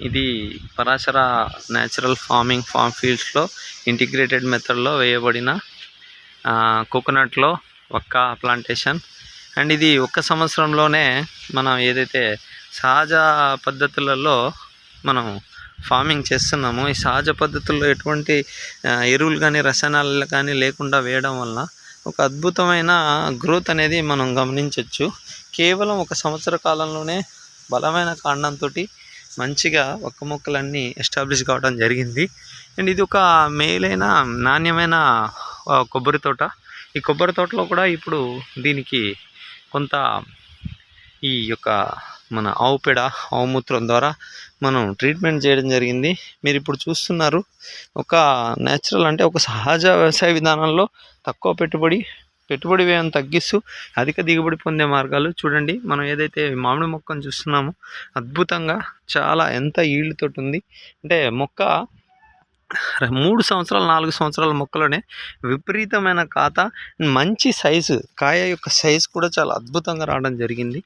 ఇది Parashara natural form ఫీల్డ్స్లో integrated మెథడ్లో వేయబడిన కోకోనట్లో ఒక్క ప్లాంటేషన్. అండ్ ఇది ఒక్క సంవత్సరంలోనే మనం ఏదైతే సహజ పద్ధతులలో మనం ఫార్మింగ్ చేస్తున్నామో, ఈ సహజ పద్ధతుల్లో ఎటువంటి ఎరువులు కానీ రసాయనాలు కానీ లేకుండా వేయడం వల్ల ఒక అద్భుతమైన గ్రోత్ అనేది మనం గమనించవచ్చు. కేవలం ఒక సంవత్సర కాలంలోనే బలమైన కాండంతో మంచిగా ఒక్క మొక్కలన్నీ ఎస్టాబ్లిష్ కావడం జరిగింది. అండ్ ఇది ఒక మేలైన నాణ్యమైన కొబ్బరి తోట. ఈ కొబ్బరి తోటలో కూడా ఇప్పుడు దీనికి కొంత ఈ యొక్క మన ఆవు పేడ, ఆవు మూత్రం ద్వారా మనం ట్రీట్మెంట్ చేయడం జరిగింది. మీరు ఇప్పుడు చూస్తున్నారు, ఒక న్యాచురల్ అంటే ఒక సహజ వ్యవసాయ విధానంలో తక్కువ పెట్టుబడి వ్యయం తగ్గిస్తూ అధిక దిగుబడి పొందే మార్గాలు చూడండి. మనం ఏదైతే మామిడి మొక్కను చూస్తున్నామో అద్భుతంగా చాలా ఎంత ఈల్డ్ తోటి ఉంది అంటే మొక్క 3 సంవత్సరాలు 4 సంవత్సరాల మొక్కలోనే విపరీతమైన మంచి సైజు, కాయ యొక్క సైజు కూడా చాలా అద్భుతంగా రావడం జరిగింది.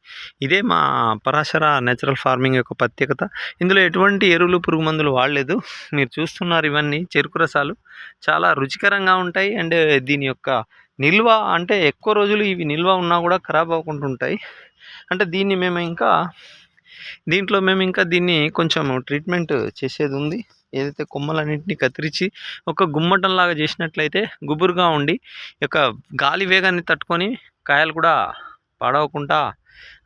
ఇదే మా పరాశర నేచురల్ ఫార్మింగ్ యొక్క ప్రత్యేకత. ఇందులో ఎటువంటి ఎరువులు పురుగు మందులు వాడలేదు. మీరు చూస్తున్నారు, ఇవన్నీ చెరుకు రసాలు చాలా రుచికరంగా ఉంటాయి. అండ్ దీని యొక్క నిల్వ అంటే ఎక్కువ రోజులు ఇవి నిల్వ ఉన్నా కూడా ఖరాబ్ అవ్వకుండా ఉంటాయి. అంటే దీంట్లో మేము ఇంకా దీన్ని కొంచెం ట్రీట్మెంట్ చేసేది ఉంది. ఏదైతే కొమ్మలన్నింటినీ కత్తిరించి ఒక గుమ్మటంలాగా చేసినట్లయితే గుబురుగా ఉండి యొక్క గాలి వేగాన్ని తట్టుకొని కాయలు కూడా పాడవకుండా,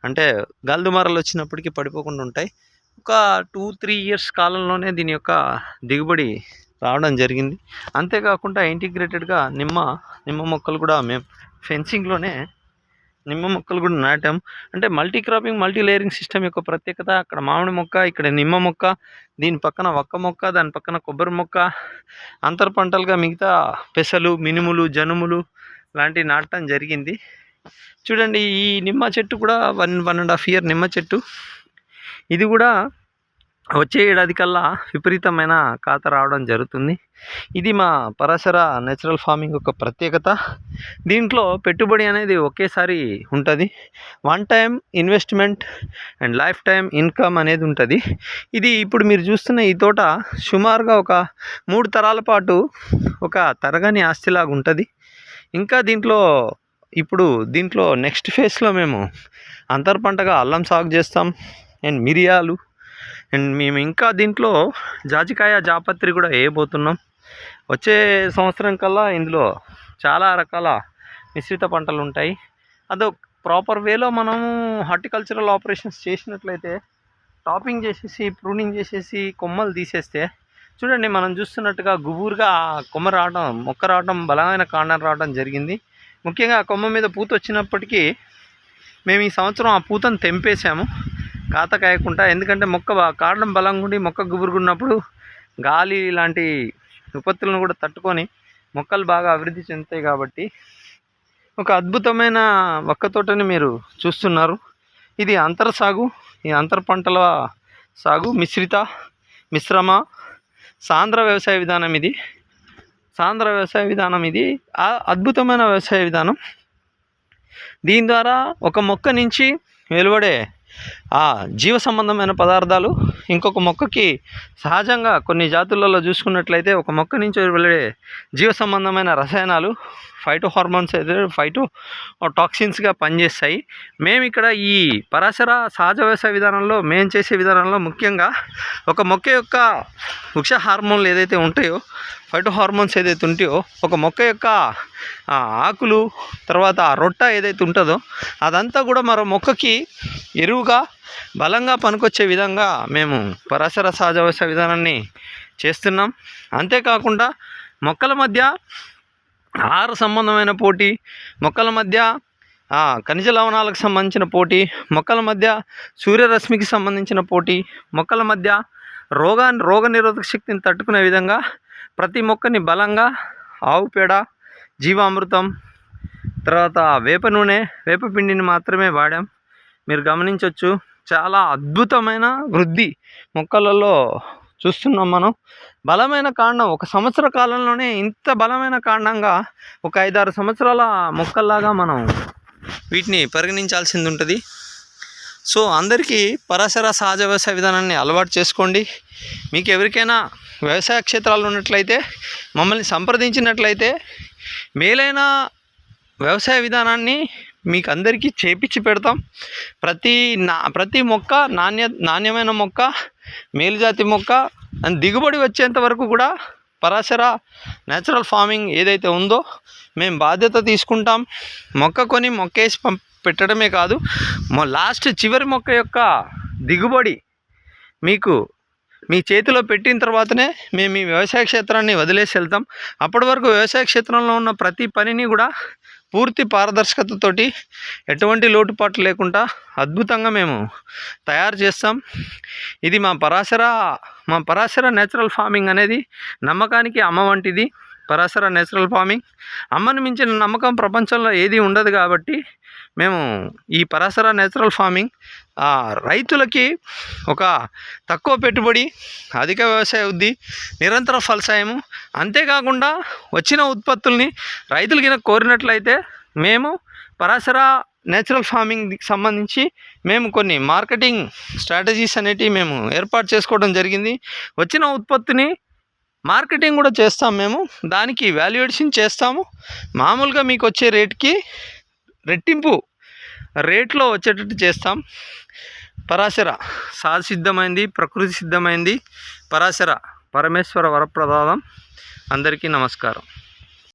అంటే గాలి దుమారాలు వచ్చినప్పటికీ పడిపోకుండా ఉంటాయి. ఒక 2-3 ఇయర్స్ కాలంలోనే దీని యొక్క దిగుబడి రావడం జరిగింది. అంతేకాకుండా ఇంటిగ్రేటెడ్గా నిమ్మ మొక్కలు కూడా మేము ఫెన్సింగ్లోనే నిమ్మ మొక్కలు కూడా నాటాం. అంటే multi cropping, multi layering system యొక్క ప్రత్యేకత. అక్కడ మామిడి మొక్క, ఇక్కడ నిమ్మ మొక్క, దీని పక్కన ఒక్క మొక్క, దాని పక్కన కొబ్బరి మొక్క, అంతర పంటలుగా మిగతా పెసలు, మినుములు, జనుములు లాంటివి నాటడం జరిగింది. చూడండి, ఈ నిమ్మ చెట్టు కూడా 1.5 ఇయర్ నిమ్మ చెట్టు. ఇది కూడా వచ్చే ఏడాది కల్లా విపరీతమైన కాత రావడం జరుగుతుంది. ఇది మా పరాశర నేచురల్ ఫార్మింగ్ యొక్క ప్రత్యేకత. దీంట్లో పెట్టుబడి అనేది ఒకేసారి ఉంటుంది. 1 time investment and life time income అనేది ఉంటుంది. ఇది ఇప్పుడు మీరు చూస్తున్న ఈ తోట సుమారుగా ఒక 3 తరాల పాటు ఒక తరగని ఆస్తిలాగా ఉంటుంది. ఇంకా దీంట్లో నెక్స్ట్ ఫేజ్లో మేము అంతర్ పంటగా అల్లం సాగు చేస్తాం అండ్ మిరియాలు. అండ్ మేము ఇంకా దీంట్లో జాజికాయ, జాపత్రి కూడా వేయబోతున్నాం. వచ్చే సంవత్సరం కల్లా ఇందులో చాలా రకాల మిశ్రిత పంటలు ఉంటాయి. అదో ప్రాపర్ వేలో మనము హార్టికల్చరల్ ఆపరేషన్స్ చేసినట్లయితే, టాపింగ్ చేసేసి, ప్రూనింగ్ చేసేసి, కొమ్మలు తీసేస్తే చూడండి, మనం చూస్తున్నట్టుగా గుబురుగా మొక్క రావడం, బలమైన కాండం రావడం జరిగింది. ముఖ్యంగా ఆ కొమ్మ మీద పూత వచ్చినప్పటికీ మేము ఈ సంవత్సరం ఆ పూతను తెంపేశాము కాత కాయకుండా. ఎందుకంటే కాండం బలంగా ఉండి మొక్క గుబురుగున్నప్పుడు గాలి లాంటి విపత్తులను కూడా తట్టుకొని మొక్కలు బాగా అభివృద్ధి చెందుతాయి. కాబట్టి ఒక అద్భుతమైన ఒక్క తోటని మీరు చూస్తున్నారు. ఇది అంతర సాగు, ఈ అంతర పంటల సాగు, మిశ్రమ సాంద్ర వ్యవసాయ విధానం. ఇది అద్భుతమైన వ్యవసాయ విధానం. దీని ద్వారా ఒక మొక్క నుంచి వెలువడే ఆ జీవ సంబంధమైన పదార్థాలు ఇంకొక మొక్కకి సహజంగా కొన్ని జాతులలో చూసుకున్నట్లయితే ఒక మొక్క నుంచి వెలువడే జీవ సంబంధమైన రసాయనాలు ఫైటో హార్మోన్స్ ఫైటో టాక్సిన్స్గా పనిచేస్తాయి. మేము ఇక్కడ ఈ పరాశర సహజ వ్యవసాయ విధానంలో మేము చేసే విధానంలో ముఖ్యంగా ఒక మొక్క యొక్క వృక్ష హార్మోన్లు ఏదైతే ఉంటాయో, ఫైటో హార్మోన్స్ ఏదైతే ఉంటాయో, ఒక మొక్క యొక్క ఆకులు, తర్వాత ఆ రొట్ట ఏదైతే ఉంటుందో అదంతా కూడా మరో మొక్కకి ఎరువుగా బలంగా పనికొచ్చే విధంగా మేము పరాశర సహజ వ్యవసాయ విధానాన్ని చేస్తున్నాం. అంతేకాకుండా మొక్కల మధ్య ఆహార సంబంధమైన పోటీ, మొక్కల మధ్య ఖనిజ లవణాలకు సంబంధించిన పోటీ, మొక్కల మధ్య సూర్యరశ్మికి సంబంధించిన పోటీ, మొక్కల మధ్య రోగ నిరోధక శక్తిని తట్టుకునే విధంగా ప్రతి మొక్కని బలంగా ఆవు పేడ, జీవామృతం, తర్వాత వేప నూనె, వేపపిండిని మాత్రమే వాడాం. మీరు గమనించవచ్చు, చాలా అద్భుతమైన వృద్ధి మొక్కలలో చూస్తున్నాం మనం. బలమైన కాండం ఒక సంవత్సర కాలంలోనే ఇంత బలమైన కాండంగా ఒక 5-6 సంవత్సరాల మొక్కల్లాగా మనం వీటిని పరిగణించాల్సింది ఉంటుంది. సో అందరికీ పరాశర సహజ వ్యవసాయ విధానాన్ని అలవాటు చేసుకోండి. మీకు ఎవరికైనా వ్యవసాయ క్షేత్రాలు ఉన్నట్లయితే మమ్మల్ని సంప్రదించినట్లయితే మేలైన వ్యవసాయ విధానాన్ని మీకు అందరికీ చేపించి పెడతాం. ప్రతి మొక్క నాణ్యమైన మొక్క, మేలుజాతి మొక్క అండ్ దిగుబడి వచ్చేంత వరకు కూడా పరాశర న్యాచురల్ ఫార్మింగ్ ఏదైతే ఉందో మేము బాధ్యత తీసుకుంటాం. మొక్క కొని మొక్కేసి పెట్టడమే కాదు, చివరి మొక్క యొక్క దిగుబడి మీకు మీ చేతిలో పెట్టిన తర్వాతనే మేము ఈ వ్యవసాయ క్షేత్రాన్ని వదిలేసి వెళ్తాం. అప్పటి వరకు వ్యవసాయ క్షేత్రంలో ఉన్న ప్రతి పనిని కూడా పూర్తి పారదర్శకతతోటి ఎటువంటి లోటుపాట్లు లేకుండా అద్భుతంగా మేము తయారు చేస్తాం. ఇది మా పరాశర నేచురల్ ఫార్మింగ్ అనేది నమ్మకానికి అమ్మ వంటిది. పరాశర నేచురల్ ఫార్మింగ్ అమ్మను మించిన నమ్మకం ప్రపంచంలో ఏది ఉండదు. కాబట్టి మేము ఈ పరాశర నేచురల్ ఫార్మింగ్ రైతులకి ఒక తక్కువ పెట్టుబడి, అధిక వ్యవసాయ వృద్ధి, నిరంతర ఫలసాయము, అంతేకాకుండా వచ్చిన ఉత్పత్తుల్ని రైతులకి కోరినట్లయితే మేము పరాశర నేచురల్ ఫార్మింగ్కి సంబంధించి మేము కొన్ని మార్కెటింగ్ స్ట్రాటజీస్ అనేటివి మేము ఏర్పాటు చేసుకోవడం జరిగింది. వచ్చిన ఉత్పత్తిని మార్కెటింగ్ కూడా చేస్తాం. మేము దానికి వాల్యుయేషన్ చేస్తాము. మామూలుగా మీకు వచ్చే రేట్కి రెట్టింపు రేట్లో వచ్చేటట్టు చేస్తాం. పరాశర సహజసిద్ధమైంది, ప్రకృతి సిద్ధమైంది. పరాశర పరమేశ్వర వరప్రసాదం. అందరికీ నమస్కారం.